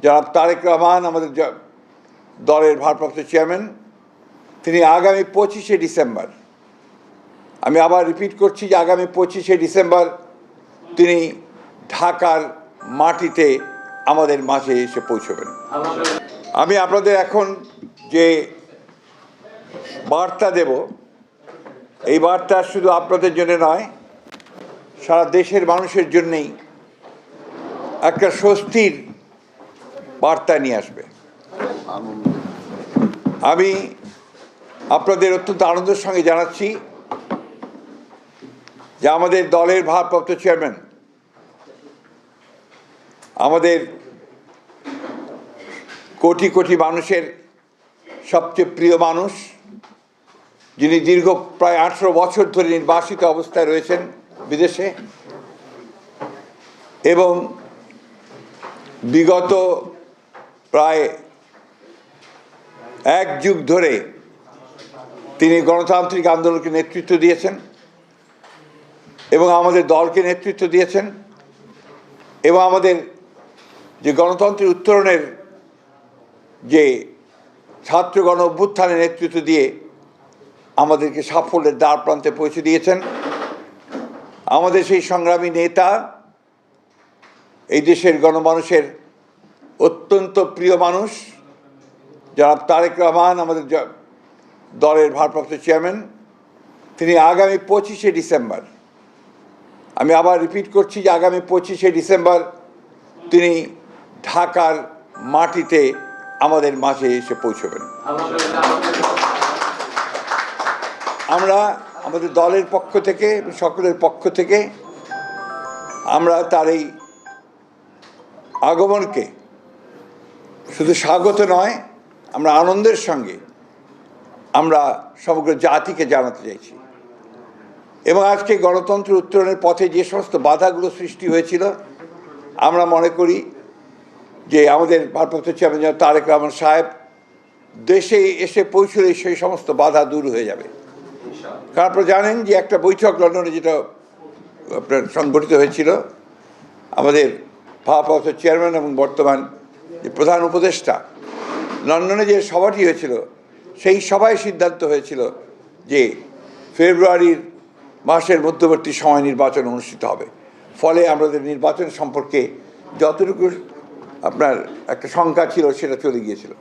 জনাব তারেক রহমান আমাদের দলের ভারপ্রাপ্ত চেয়ারম্যান, তিনি আগামী 25শে ডিসেম্বর, আমি আবার রিপিট করছি যে আগামী 25শে ডিসেম্বর তিনি ঢাকার মাটিতে আমাদের মাঝে এসে পৌঁছবেন। আমি আপনাদের এখন যে বার্তা দেব, এই বার্তা শুধু আপনাদের জন্য নয়, সারা দেশের মানুষের জন্যেই একটা স্বস্তির বার্তা নিয়ে আসবে। আমি আপনাদের অত্যন্ত আনন্দের সঙ্গে জানাচ্ছি যে আমাদের দলের ভারপ্রাপ্ত চেয়ারম্যান, আমাদের কোটি কোটি মানুষের সবচেয়ে প্রিয় মানুষ, যিনি দীর্ঘ প্রায় 18 বছর ধরে নির্বাসিত অবস্থায় রয়েছেন বিদেশে, এবং বিগত প্রায় 1 যুগ ধরে তিনি গণতান্ত্রিক আন্দোলনকে নেতৃত্ব দিয়েছেন এবং আমাদের দলকে নেতৃত্ব দিয়েছেন, এবং আমাদের যে গণতন্ত্রের উত্তরণের যে ছাত্র গণ অভ্যুত্থানে নেতৃত্ব দিয়ে আমাদেরকে সাফল্যের দ্বার প্রান্তে পৌঁছে দিয়েছেন। আমাদের সেই সংগ্রামী নেতা, এই দেশের গণমানুষের অত্যন্ত প্রিয় মানুষ জনাব তারেক রহমান আমাদের দলের ভারপ্রাপ্ত চেয়ারম্যান, তিনি আগামী 25শে ডিসেম্বর, আমি আবার রিপিট করছি যে আগামী 25শে ডিসেম্বর তিনি ঢাকার মাটিতে আমাদের মাঝে এসে পৌঁছবেন। আমরা আমাদের দলের পক্ষ থেকে, সকলের পক্ষ থেকে আমরা তার এই আগমনকে শুধু স্বাগত নয়, আমরা আনন্দের সঙ্গে আমরা সমগ্র জাতিকে জানাতে চাইছি। এবং আজকে গণতন্ত্রের উত্তরণের পথে যে সমস্ত বাধাগুলো সৃষ্টি হয়েছিল, আমরা মনে করি যে আমাদের ভারপ্রাপ্ত চেয়ারম্যান তারেক রহমান সাহেব দেশে এসে পৌঁছলে সেই সমস্ত বাধা দূর হয়ে যাবে। কারণ আপনারা জানেন যে একটা বৈঠক লন্ডনে যেটা আপনার সংগঠিত হয়েছিল, আমাদের ভারপ্রাপ্ত চেয়ারম্যান এবং বর্তমান যে প্রধান উপদেষ্টা, লন্ডনে যে সভাটি হয়েছিল, সেই সভায় সিদ্ধান্ত হয়েছিল যে ফেব্রুয়ারির মাসের মধ্যবর্তী সময় নির্বাচন অনুষ্ঠিত হবে। ফলে আমাদের নির্বাচন সম্পর্কে যতটুকু আপনার একটা শঙ্কা ছিল সেটা চলে গিয়েছিল।